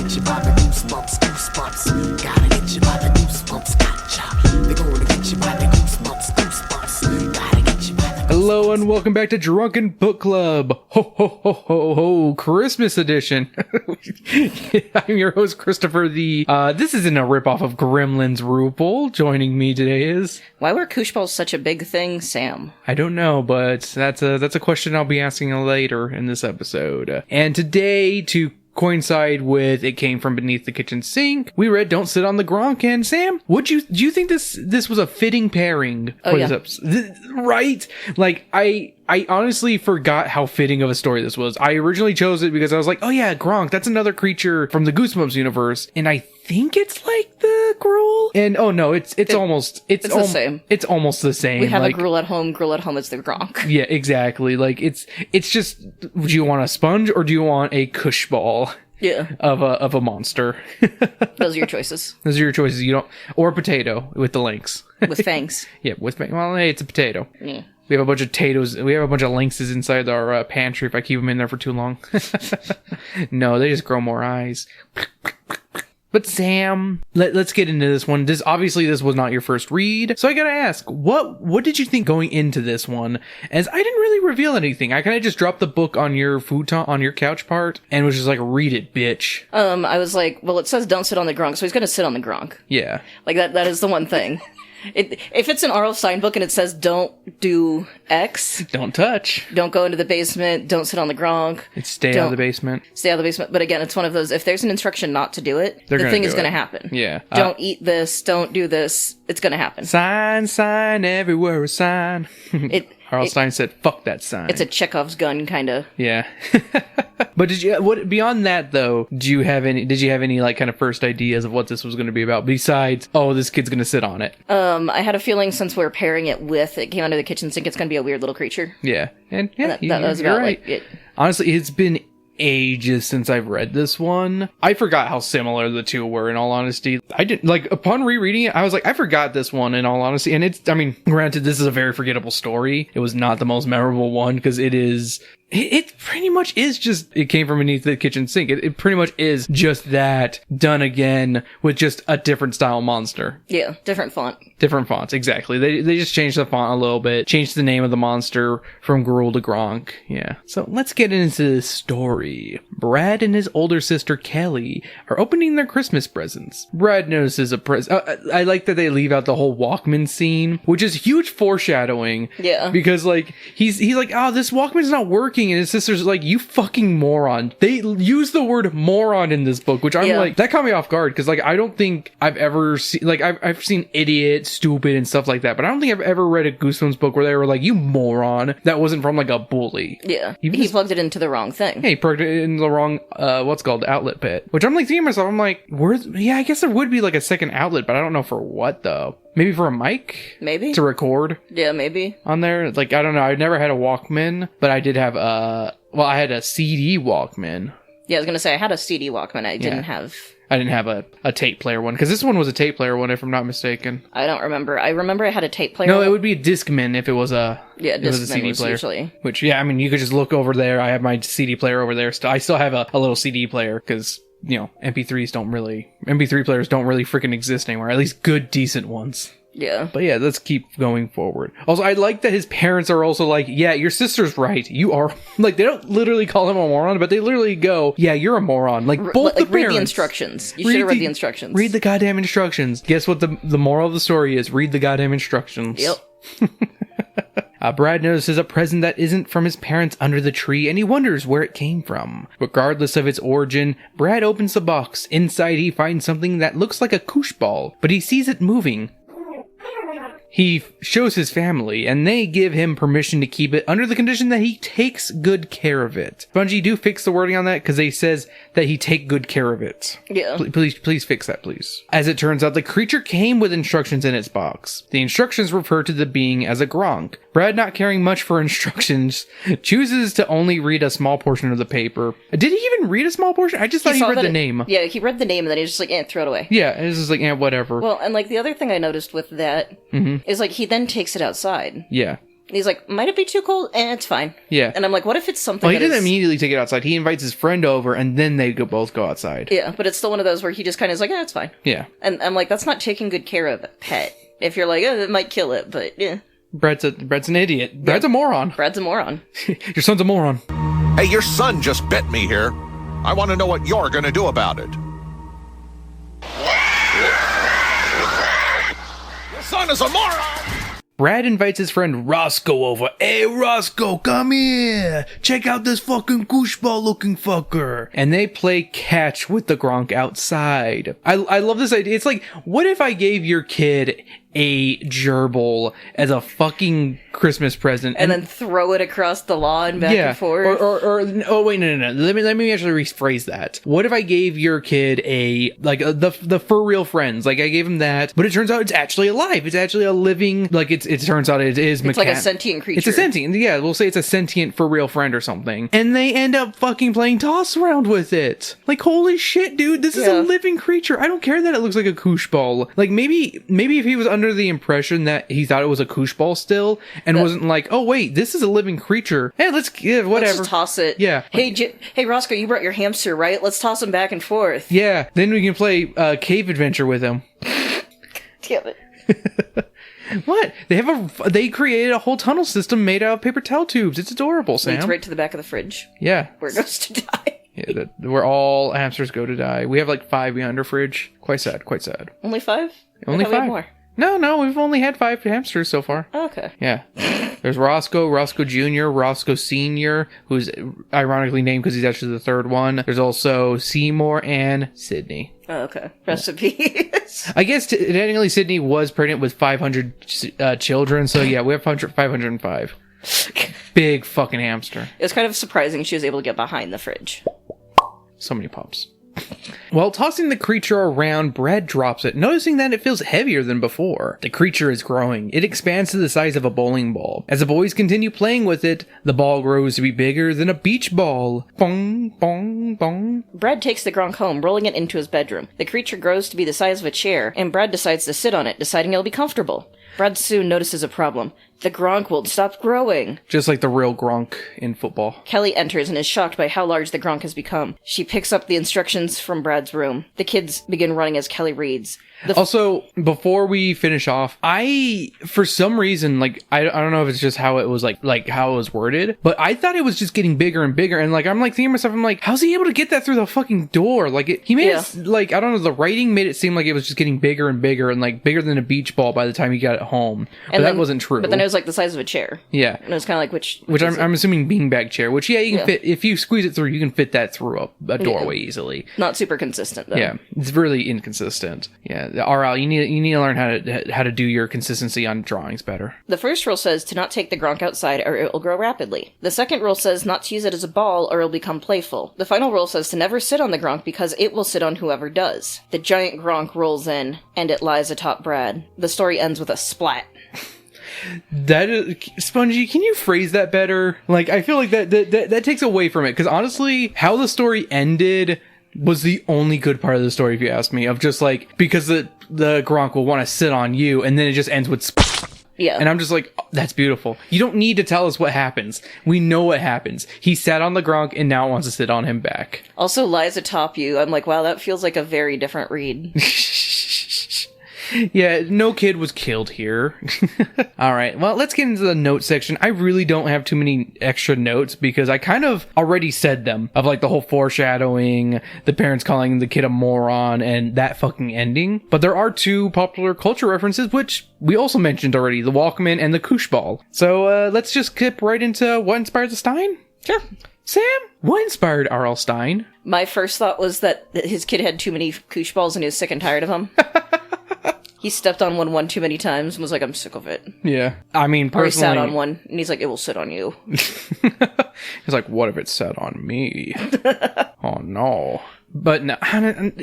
get you by the goosebumps, goosebumps. Gotta get you by the goosebumps, gotcha. They're gonna get you by the goosebumps, goosebumps. Gotta get you by the Hello and welcome back to Drunken Book Club. Ho ho ho ho ho, Christmas edition. I'm your host Christopher. This isn't a ripoff of Gremlins Ruple. Joining me today is... Why were koosh balls such a big thing, Sam? I don't know, but that's a question I'll be asking later in this episode. And today, to coincide with It Came From Beneath the Kitchen Sink, we read Don't Sit on the Gronk. And Sam, do you think this was a fitting pairing for this episode? Right? Like, I honestly forgot how fitting of a story this was. I originally chose it because I was like, oh yeah, Gronk, that's another creature from the Goosebumps universe. And I think it's like the Gruul. And oh no, it's almost the same. It's almost the same. We have a Gruul at home. Gruul at home is the Gronk. Yeah, exactly. Like it's just, do you want a sponge or do you want a cush ball? Yeah. Of a monster. Those are your choices. Those are your choices. You don't, or a potato with the lynx. With fangs. Yeah, with fangs. Well, hey, it's a potato. Yeah. We have a bunch of potatoes. We have a bunch of lynxes inside our pantry if I keep them in there for too long. No, they just grow more eyes. But Sam, let's get into this one. This was not your first read. So I gotta ask, what did you think going into this one? As I didn't really reveal anything. I kind of just dropped the book on your futon, on your couch part, and was just like, read it, bitch. I was like, well, it says don't sit on the Gronk, so he's gonna sit on the Gronk. Yeah. Like that is the one thing. If it's an R.L. Stein book and it says don't do X, don't touch, don't go into the basement, don't sit on the Gronk, stay out of the basement. Stay out of the basement. But again, it's one of those, if there's an instruction not to do it, the thing is going to happen. Yeah. Don't eat this, don't do this, it's going to happen. Sign, everywhere a sign. R.L. Stein said, fuck that sign. It's a Chekhov's gun, kind of. Yeah. But beyond that though, did you have any like kind of first ideas of what this was going to be about besides, oh, this kid's going to sit on it? I had a feeling since we're pairing it with It Came Under the Kitchen Sink, it's going to be a weird little creature. Yeah. And yeah, that was about right. Like it. Honestly, it's been ages since I've read this one. I forgot how similar the two were, in all honesty. I didn't, like, upon rereading it, I was like, I forgot this one, in all honesty. And granted, this is a very forgettable story. It was not the most memorable one, because it pretty much is just It Came From Beneath the Kitchen Sink. It pretty much is just that done again with just a different style monster. Yeah, different font. Different fonts, exactly. They just changed the font a little bit, changed the name of the monster from Gruul to Gronk. Yeah. So let's get into this story. Brad and his older sister Kelly are opening their Christmas presents. Brad notices a present. I like that they leave out the whole Walkman scene, which is huge foreshadowing. Yeah. Because like he's like, oh, this Walkman's not working. And his sister's like, you fucking moron. They use the word moron in this book, which I'm like, that caught me off guard. Cause like, I don't think I've ever seen, like, I've seen idiot, stupid and stuff like that. But I don't think I've ever read a Goosebumps book where they were like, you moron. That wasn't from like a bully. Yeah. He plugged it into the wrong thing. Yeah, he plugged it in the wrong, outlet pit. Which I'm like thinking to myself, I'm like, I guess there would be like a second outlet, but I don't know for what though. Maybe for a mic? Maybe. To record? Yeah, maybe. On there? Like, I don't know. I never had a Walkman, but I did have I had a CD Walkman. Yeah, I was going to say, I had a CD Walkman. I didn't have a tape player one, because this one was a tape player one, if I'm not mistaken. I don't remember. I remember I had a tape player. No, it would be a Discman if it was a... Yeah, Discman was CD player. Usually. Which, yeah, I mean, you could just look over there. I have my CD player over there. I still have a little CD player, because... You know, MP3 players don't really freaking exist anymore. At least good, decent ones. Yeah. But yeah, let's keep going forward. Also, I like that his parents are also like, yeah, your sister's right. You are, like, they don't literally call him a moron, but they literally go, yeah, you're a moron. Like, both the parents. Read the instructions. You should have read the instructions. Read the goddamn instructions. Guess what the moral of the story is? Read the goddamn instructions. Yep. Brad notices a present that isn't from his parents under the tree, and he wonders where it came from. Regardless of its origin, Brad opens the box. Inside, he finds something that looks like a koosh ball, but he sees it moving. He shows his family, and they give him permission to keep it under the condition that he takes good care of it. Bungie, do fix the wording on that, because they says that he take good care of it. Yeah. Please fix that, please. As it turns out, the creature came with instructions in its box. The instructions refer to the being as a Gronk. Brad, not caring much for instructions, chooses to only read a small portion of the paper. Did he even read a small portion? I just thought he read the name. Yeah, he read the name, and then he just like, throw it away. Yeah, it was just like, whatever. Well, and like the other thing I noticed with that is like he then takes it outside. Yeah. And he's like, might it be too cold? It's fine. Yeah. And I'm like, what if it's something Well, he that doesn't is... immediately take it outside. He invites his friend over, and then they both go outside. Yeah, but it's still one of those where he just kind of is like, it's fine. Yeah. And I'm like, that's not taking good care of a pet. If you're like, it might kill it, but yeah. Brad's an idiot. Brad's a moron. Brad's a moron. Your son's a moron. Hey, your son just bit me here. I want to know what you're going to do about it. Your son is a moron! Brad invites his friend Roscoe over. Hey, Roscoe, come here. Check out this fucking gooseball looking fucker. And they play catch with the Gronk outside. I love this idea. It's like, what if I gave your kid a gerbil as a fucking Christmas present And then throw it across the lawn back and forth. Or oh wait, no. Let me actually rephrase that. What if I gave your kid the for real friends? Like I gave him that, but it turns out it's actually alive. It's actually a living, like it turns out it is It's like a sentient creature. It's a sentient, yeah, we'll say it's a sentient for real friend or something. And they end up fucking playing toss around with it. Like holy shit, dude, this is a living creature. I don't care that it looks like a koosh ball. Like maybe if he was under the impression that he thought it was a koosh ball still and wasn't like, oh wait, this is a living creature. Hey, let's whatever. Let's just toss it. Yeah. Hey Roscoe, you brought your hamster, right? Let's toss him back and forth. Yeah. Then we can play cave adventure with him. Damn it. What? They created a whole tunnel system made out of paper towel tubes. It's adorable, Sam. Leads right to the back of the fridge. Yeah. Where it goes to die. Yeah, where all hamsters go to die. We have like 5 behind our fridge. Quite sad. Only 5? Only I thought we had 5. more. No, we've only had 5 hamsters so far. Oh, okay. Yeah. There's Roscoe Jr., Roscoe Sr., who's ironically named because he's actually the third one. There's also Seymour and Sydney. Oh, okay. Rest in peace. I guess technically Sydney was pregnant with 500 children, so yeah, we have 505. Big fucking hamster. It was kind of surprising she was able to get behind the fridge. So many pups. While tossing the creature around, Brad drops it, noticing that it feels heavier than before. The creature is growing. It expands to the size of a bowling ball. As the boys continue playing with it, the ball grows to be bigger than a beach ball. Bong, bong, bong. Brad takes the Gronk home, rolling it into his bedroom. The creature grows to be the size of a chair, and Brad decides to sit on it, deciding it'll be comfortable. Brad soon notices a problem. The Gronk won't stop growing. Just like the real Gronk in football. Kelly enters and is shocked by how large the Gronk has become. She picks up the instructions from Brad's room. The kids begin running as Kelly reads. Also, before we finish off, for some reason, like, I don't know if it's just how it was, like how it was worded, but I thought it was just getting bigger and bigger, and, like, I'm, like, thinking to myself, I'm like, how's he able to get that through the fucking door? Like, he made it, like, I don't know, the writing made it seem like it was just getting bigger and bigger, and, like, bigger than a beach ball by the time he got it home. But that wasn't true. But then it was, like, the size of a chair. Yeah. And it was kind of like, which I'm assuming beanbag chair, which, yeah, you can fit, if you squeeze it through, you can fit that through a doorway easily. Not super consistent, though. Yeah, it's really inconsistent. Yeah, RL, you need to learn how to do your consistency on drawings better. The first rule says to not take the Gronk outside or it will grow rapidly. The second rule says not to use it as a ball or it'll become playful. The final rule says to never sit on the Gronk because it will sit on whoever does. The giant Gronk rolls in and it lies atop Brad. The story ends with a splat. That is, Spongy, can you phrase that better? Like, I feel like that takes away from it, because honestly, how the story ended was the only good part of the story, if you ask me, of just like, because the Gronk will want to sit on you, and then it just ends with yeah. And I'm just like, oh, that's beautiful. You don't need to tell us what happens. We know what happens. He sat on the Gronk, and now wants to sit on him back. Also lies atop you. I'm like, wow, that feels like a very different read. Yeah, no kid was killed here. Alright, well, let's get into the note section. I really don't have too many extra notes because I kind of already said them, of like the whole foreshadowing, the parents calling the kid a moron, and that fucking ending. But there are 2 popular culture references, which we also mentioned already, the Walkman and the Koosh Ball. So let's just skip right into what inspired the Stein? Sure. Sam, what inspired R.L. Stein? My first thought was that his kid had too many Koosh balls and he was sick and tired of them. He stepped on one too many times and was like, I'm sick of it. Yeah. I mean, personally... Or he sat on one, and he's like, it will sit on you. He's like, what if it sat on me? Oh, no. But no,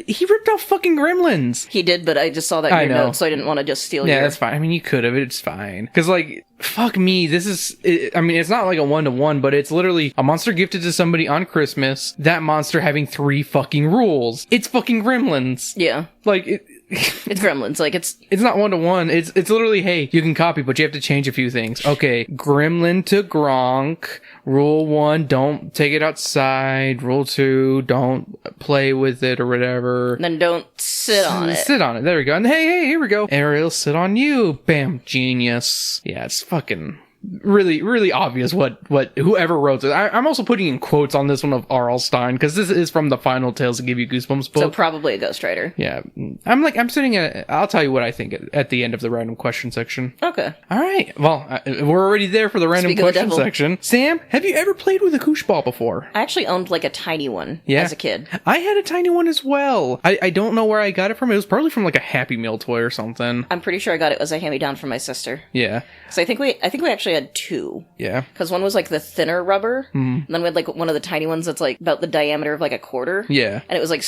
he ripped off fucking Gremlins. He did, but I just saw that in your notes, so I didn't want to just steal your... Yeah, that's fine. I mean, you could have. It's fine. Because, like, fuck me. This is... I mean, it's not like a 1-to-1, but it's literally a monster gifted to somebody on Christmas, that monster having 3 fucking rules. It's fucking Gremlins. Yeah. Like, It's Gremlins. Like, it's not 1-to-1. It's literally, hey, you can copy, but you have to change a few things. Okay, Gremlin to Gronk. Rule 1, don't take it outside. Rule 2, don't play with it or whatever. then don't sit on it. Sit on it. There we go. And hey, here we go. Ariel, sit on you. Bam. Genius. Yeah, it's fucking really, really obvious what whoever wrote it. I'm also putting in quotes on this one of R.L. Stine, because this is from the final Tales to Give You Goosebumps book. So probably a ghostwriter. Yeah. I'm sitting at, I'll tell you what I think at the end of the random question section. Okay. All right. Well, we're already there for the random question section. Sam, have you ever played with a koosh ball before? I actually owned like a tiny one as a kid. I had a tiny one as well. I don't know where I got it from. It was probably from like a Happy Meal toy or something. I'm pretty sure I got it as a hand-me-down from my sister. Yeah. So I think we actually had 2. Yeah. Because one was like the thinner rubber, and then we had like one of the tiny ones that's like about the diameter of like a quarter. Yeah. And it was like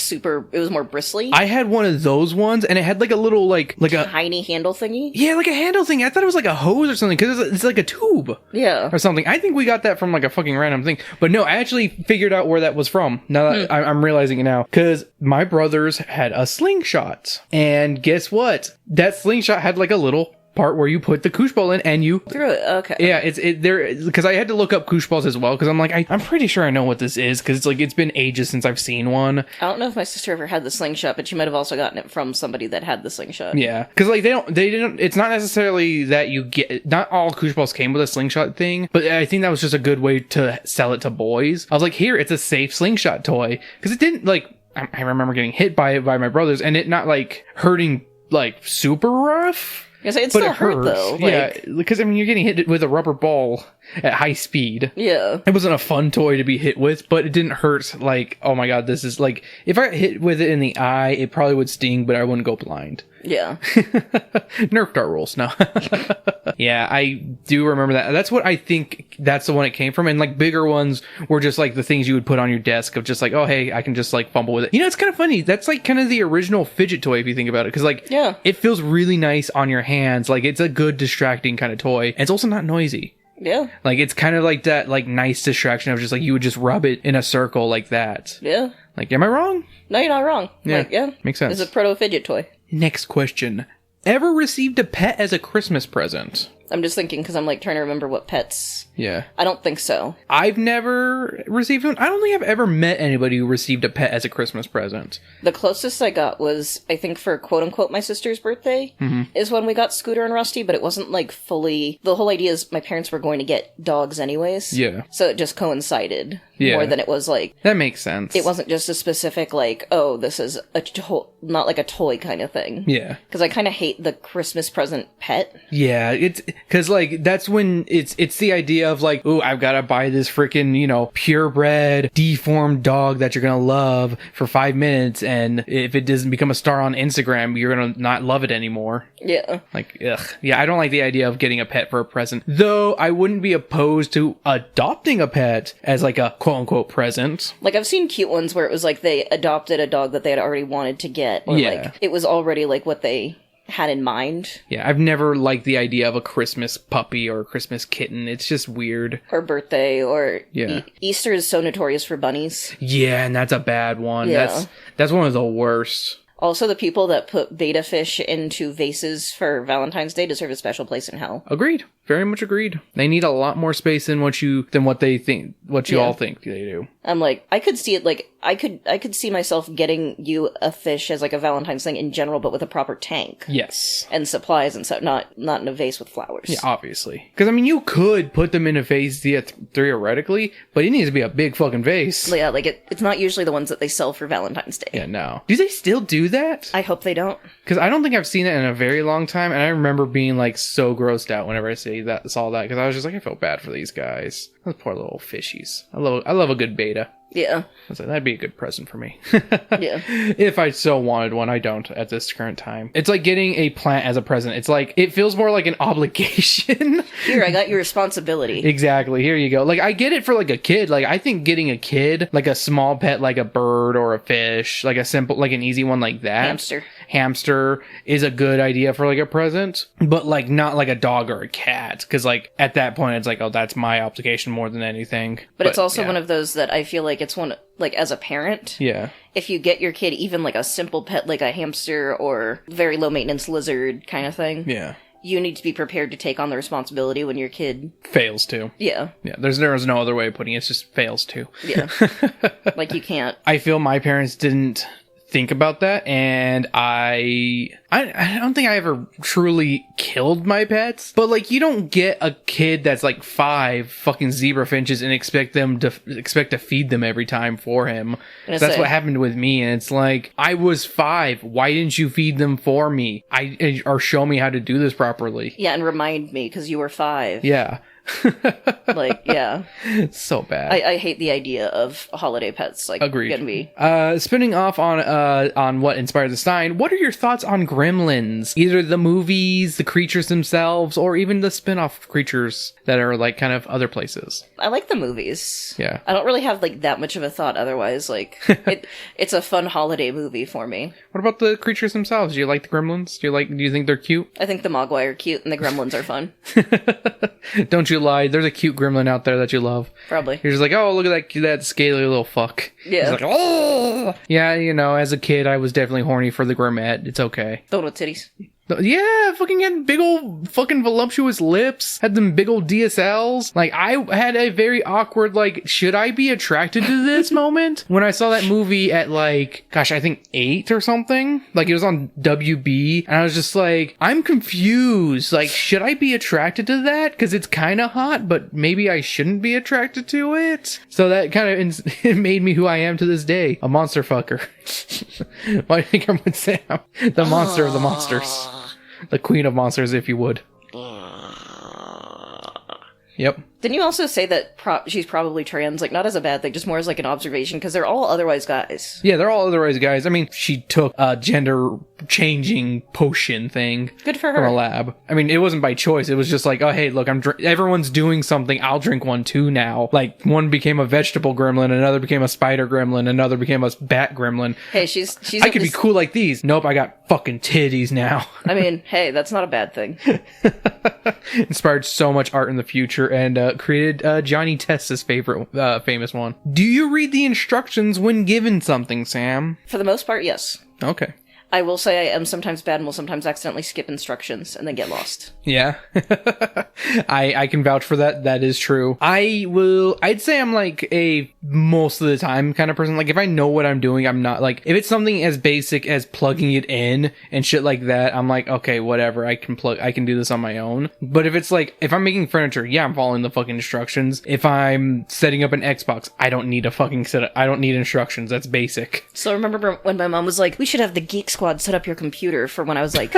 it was more bristly. I had one of those ones, and it had like a little like a tiny handle thingy. Yeah, like a handle thing. I thought it was like a hose or something, because it's like a tube. Yeah. Or something. I think we got that from like a fucking random thing. But no, I actually figured out where that was from. Now that I'm realizing it now. Because my brothers had a slingshot. And guess what? That slingshot had like a little part where you put the koosh ball in and you threw it. Okay. Yeah, it's there, because I had to look up koosh balls as well, because I'm like, I'm pretty sure I know what this is, because it's like it's been ages since I've seen one. I don't know if my sister ever had the slingshot, but she might have also gotten it from somebody that had the slingshot. Yeah, because like they didn't. It's not necessarily that you get. Not all koosh balls came with a slingshot thing, but I think that was just a good way to sell it to boys. I was like, here, it's a safe slingshot toy, because it didn't like. I remember getting hit by it by my brothers, and it not like hurting like super rough. Yes, it still hurt though. Yeah, because I mean, you're getting hit with a rubber ball at high speed. Yeah. It wasn't a fun toy to be hit with, but it didn't hurt like, oh my god, this is like, if I got hit with it in the eye, it probably would sting, but I wouldn't go blind. Yeah. Nerf dart rules, no. Yeah, I do remember that. That's what I think, that's the one it came from. And like bigger ones were just like the things you would put on your desk of just like, oh hey, I can just like fumble with it. You know, it's kind of funny. That's like kind of the original fidget toy if you think about it. Cause like, yeah, it feels really nice on your hands. Like it's a good distracting kind of toy. And it's also not noisy. Yeah. Like it's kind of like that like nice distraction of just like you would just rub it in a circle like that. Yeah. Like, am I wrong? No, you're not wrong. Yeah. Like, yeah. Makes sense. It's a proto fidget toy. Next question. Ever received a pet as a Christmas present? I'm just thinking because I'm like trying to remember what pets. Yeah. I don't think so. I've never received one. I don't think I've ever met anybody who received a pet as a Christmas present. The closest I got was, I think, for quote unquote my sister's birthday, is when we got Scooter and Rusty, but it wasn't like fully. The whole idea is my parents were going to get dogs anyways. Yeah. So it just coincided Yeah. more than it was like. That makes sense. It wasn't just a specific, like, oh, this is not like a toy kind of thing. Yeah. Because I kind of hate the Christmas present pet. Yeah, it's because like that's when it's the idea of like, oh, I've got to buy this freaking, you know, purebred deformed dog that you're gonna love for 5 minutes, and if it doesn't become a star on Instagram, you're gonna not love it anymore. Yeah. Like, ugh. Yeah, I don't like the idea of getting a pet for a present. Though I wouldn't be opposed to adopting a pet as like a quote unquote present. Like, I've seen cute ones where it was like they adopted a dog that they had already wanted to get, or Yeah. like it was already like what they had in mind. Yeah, I've never liked the idea of a Christmas puppy or a Christmas kitten. It's just weird. Or birthday, or Yeah. Easter is so notorious for bunnies. Yeah, and that's a bad one. Yeah. That's one of the worst. Also, the people that put beta fish into vases for Valentine's Day deserve a special place in hell. Agreed. Very much agreed. They need a lot more space than what you all think they do. I'm like, I could see it like I could see myself getting you a fish as like a Valentine's thing in general, but with a proper tank. Yes. And supplies and stuff, not in a vase with flowers. Yeah, obviously. Because I mean, you could put them in a vase theoretically, but it needs to be a big fucking vase. Yeah, like it's not usually the ones that they sell for Valentine's Day. Yeah, no. Do they still do that? I hope they don't. Because I don't think I've seen it in a very long time, and I remember being like so grossed out whenever I saw that, because I was just like, I felt bad for these guys. Those poor little fishies. I love a good beta. Yeah. So that'd be a good present for me. Yeah. If I so wanted one, I don't at this current time. It's like getting a plant as a present. It's like, it feels more like an obligation. Here, I got your responsibility. Exactly. Here you go. Like, I get it for like a kid. Like, I think getting a kid, like a small pet, like a bird or a fish, like a simple, like an easy one like that. Hamster is a good idea for like a present, but like not like a dog or a cat. Because like at that point, it's like, oh, that's my obligation more than anything. But it's also yeah. one of those that I feel like it's one, like, as a parent. Yeah. If you get your kid even, like, a simple pet, like a hamster or very low-maintenance lizard kind of thing, Yeah. you need to be prepared to take on the responsibility when your kid... Fails to. Yeah. Yeah, there's no other way of putting it. It's just fails to. Yeah. Like, you can't... I feel my parents didn't think about that, and I don't think I ever truly killed my pets, but like, you don't get a kid that's like 5 fucking zebra finches and expect to feed them every time for him. So that's what happened with me, and it's like, I was 5. Why didn't you feed them for me? Or show me how to do this properly? Yeah, and remind me, because you were 5. Yeah. Like, yeah. It's so bad. I hate the idea of holiday pets. Like, Agreed. Gonna be... Spinning off on what inspired the Stein, what are your thoughts on Gremlins? Either the movies, the creatures themselves, or even the spin-off creatures that are like kind of other places? I like the movies. Yeah. I don't really have like that much of a thought otherwise. Like, it's a fun holiday movie for me. What about the creatures themselves? Do you like the Gremlins? Do you think they're cute? I think the Mogwai are cute and the Gremlins are fun. Don't you lie. There's a cute gremlin out there that you love. Probably. You're just like, oh, look at that scaly little fuck. Yeah. He's like, oh! Yeah, as a kid, I was definitely horny for the Grimmette. It's okay. The one with titties. Yeah, fucking had big old fucking voluptuous lips, had them big old DSLs. Like, I had a very awkward, like, should I be attracted to this moment? When I saw that movie at like, gosh, I think 8 or something. Like, it was on WB, and I was just like, I'm confused. Like, should I be attracted to that? Because it's kind of hot, but maybe I shouldn't be attracted to it. So that kind of it made me who I am to this day, a monster fucker. Why do you think I'm with Sam? The monster of the monsters. The queen of monsters, if you would. Yep. Didn't you also say that she's probably trans? Like, not as a bad thing, just more as like an observation, because they're all otherwise guys. Yeah, they're all otherwise guys. I mean, she took a gender-changing potion thing. Good for her. From a lab. I mean, it wasn't by choice. It was just like, oh, hey, look, everyone's doing something. I'll drink one too now. Like, one became a vegetable gremlin, another became a spider gremlin, another became a bat gremlin. Hey, she's I could be cool like these. Nope, I got fucking titties now. I mean, hey, that's not a bad thing. Inspired so much art in the future, and created Johnny Test's favorite famous one. Do you read the instructions when given something, Sam? For the most part, yes. Okay. I will say I am sometimes bad and will sometimes accidentally skip instructions and then get lost. Yeah. I can vouch for that. That is true. I'd say I'm like a most of the time kind of person. Like, if I know what I'm doing, I'm not like, if it's something as basic as plugging it in and shit like that, I'm like, okay, whatever, I can do this on my own. But if it's like, if I'm making furniture, yeah, I'm following the fucking instructions. If I'm setting up an Xbox, I don't need I don't need instructions. That's basic. So remember when my mom was like, we should have the Geek Squad set up your computer for when I was like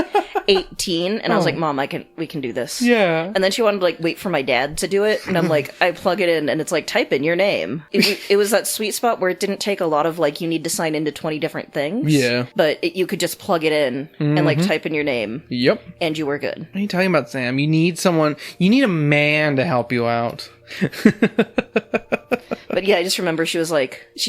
18, and I was like, Mom, we can do this. Yeah. And then she wanted to like wait for my dad to do it, and I'm like, I plug it in and it's like, type in your name. It was that sweet spot where it didn't take a lot of like, you need to sign into 20 different things. Yeah. But you could just plug it in and like type in your name. Yep. And you were good. What are you talking about, Sam? You need a man to help you out. But yeah, I just remember she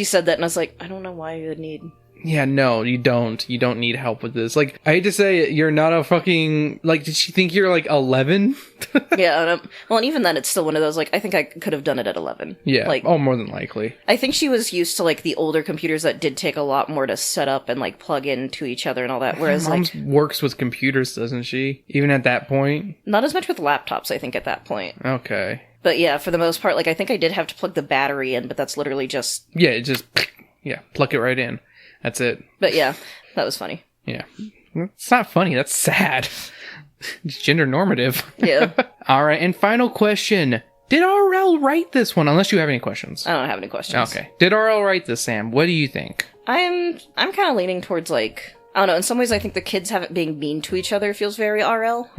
said that and I was like, I don't know why you would need... Yeah, no, you don't. You don't need help with this. Like, I hate to say it, you're not a fucking... Like, did she think you're, like, 11? Yeah, well, and even then, it's still one of those, like, I think I could have done it at 11. Yeah, like, more than likely. I think she was used to, like, the older computers that did take a lot more to set up and, like, plug into each other and all that, whereas, Mom's like... works with computers, doesn't she? Even at that point? Not as much with laptops, I think, at that point. Okay. But yeah, for the most part, like, I think I did have to plug the battery in, but that's literally just... Yeah, plug it right in. That's it. But yeah, that was funny. Yeah. It's not funny, that's sad. It's gender normative. Yeah. Alright, and final question. Did RL write this one? Unless you have any questions. I don't have any questions. Okay. Did RL write this, Sam? What do you think? I'm kind of leaning towards, like... I don't know, in some ways I think the kids have it being mean to each other feels very RL,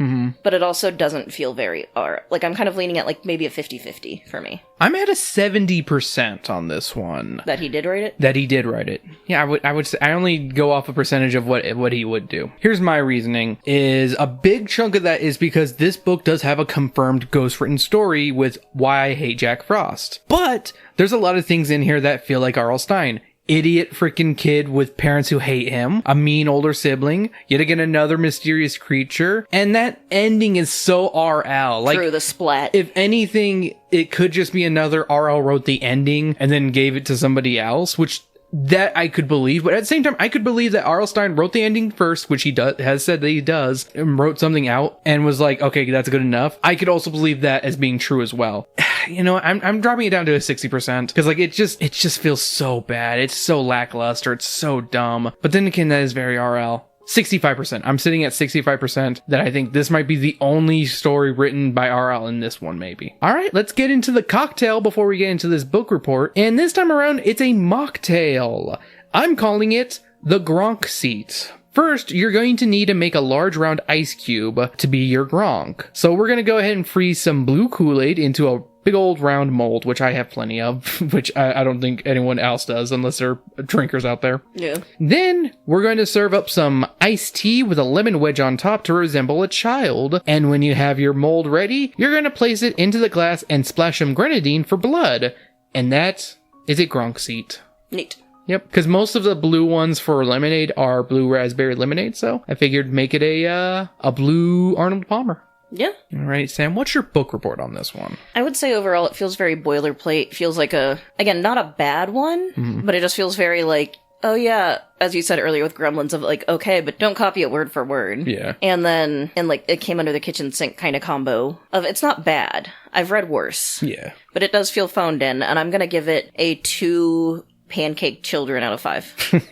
but it also doesn't feel very RL. Like, I'm kind of leaning at, like, maybe a 50-50 for me. I'm at a 70% on this one. That he did write it? That he did write it. Yeah, I would say, I only go off a percentage of what he would do. Here's my reasoning, is a big chunk of that is because this book does have a confirmed ghost-written story with Why I Hate Jack Frost. But there's a lot of things in here that feel like R.L. Stine. idiot freaking kid with parents who hate him, a mean older sibling, yet again another mysterious creature, and that ending is so RL. Like, Through the splat. if anything, it could just be another RL wrote the ending and then gave it to somebody else, which that I could believe, but at the same time, I could believe that R.L. Stine wrote the ending first, which he has said that he does, and wrote something out and was like, okay, that's good enough. I could also believe that as being true as well. You know, I'm dropping it down to a 60% because like it just feels so bad. It's so lackluster. It's so dumb. But then again, that is very RL. 65%. I'm sitting at 65% that I think this might be the only story written by RL in this one, maybe. All right, let's get into the cocktail before we get into this book report. And this time around, it's a mocktail. I'm calling it the Gronk seat. First, you're going to need to make a large round ice cube to be your Gronk. So we're going to go ahead and freeze some blue Kool-Aid into a big old round mold, which I have plenty of, which I don't think anyone else does unless they're drinkers out there. Yeah. Then we're going to serve up some iced tea with a lemon wedge on top to resemble a child. And when you have your mold ready, you're going to place it into the glass and splash some grenadine for blood. And that is a Gronk seat. Neat. Yep, because most of the blue ones for lemonade are blue raspberry lemonade, so I figured make it a blue Arnold Palmer. Yeah. All right, Sam, what's your book report on this one? I would say overall it feels very boilerplate. Feels like again, not a bad one, but it just feels very like, oh yeah, as you said earlier with Gremlins of like, okay, but don't copy it word for word. Yeah. And like it came under the kitchen sink kind of combo of it's not bad. I've read worse. Yeah. But it does feel phoned in, and I'm going to give it a 2 pancake children out of 5.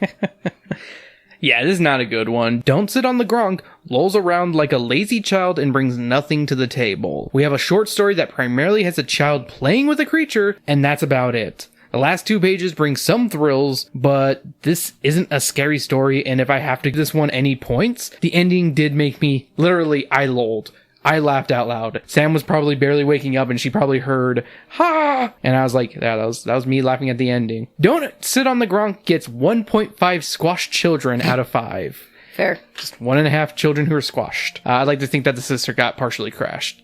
Yeah, this is not a good one. Don't sit on the Gronk, lolls around like a lazy child and brings nothing to the table. We have a short story that primarily has a child playing with a creature, and that's about it. The last 2 pages bring some thrills, but this isn't a scary story, and if I have to give this one any points, the ending did make me, literally, I lolled. I laughed out loud. Sam was probably barely waking up and she probably heard, ha! And I was like, yeah, that was me laughing at the ending. Don't Sit on the Gronk gets 1.5 squashed children out of 5. Fair. Just 1.5 children who are squashed. I'd like to think that the sister got partially crushed.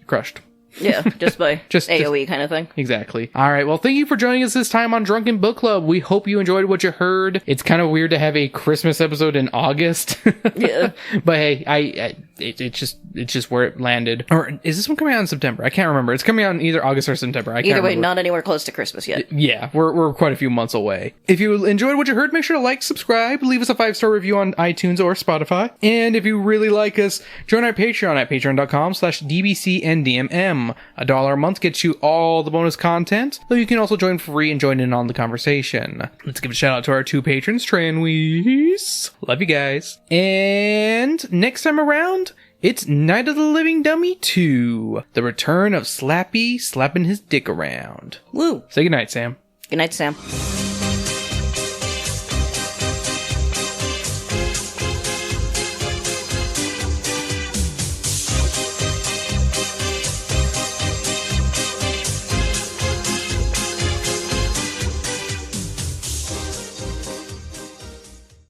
Yeah, just by Just AoE kind of thing. Exactly. All right. Well, thank you for joining us this time on Drunken Book Club. We hope you enjoyed what you heard. It's kind of weird to have a Christmas episode in August. Yeah. But hey, it's just where it landed. Or is this one coming out in September? I can't remember. It's coming out in either August or September. Either way, not anywhere close to Christmas yet. Yeah, we're quite a few months away. If you enjoyed what you heard, make sure to like, subscribe, leave us a 5-star review on iTunes or Spotify. And if you really like us, join our Patreon at patreon.com/dbcndmm. $1 a month gets you all the bonus content, though you can also join free and join in on the conversation. Let's give a shout out to our 2 patrons, Trey and Weiss. Love you guys. And next time around, it's Night of the Living Dummy 2. The return of Slappy slapping his dick around. Woo. Say goodnight, Sam. Good night, Sam.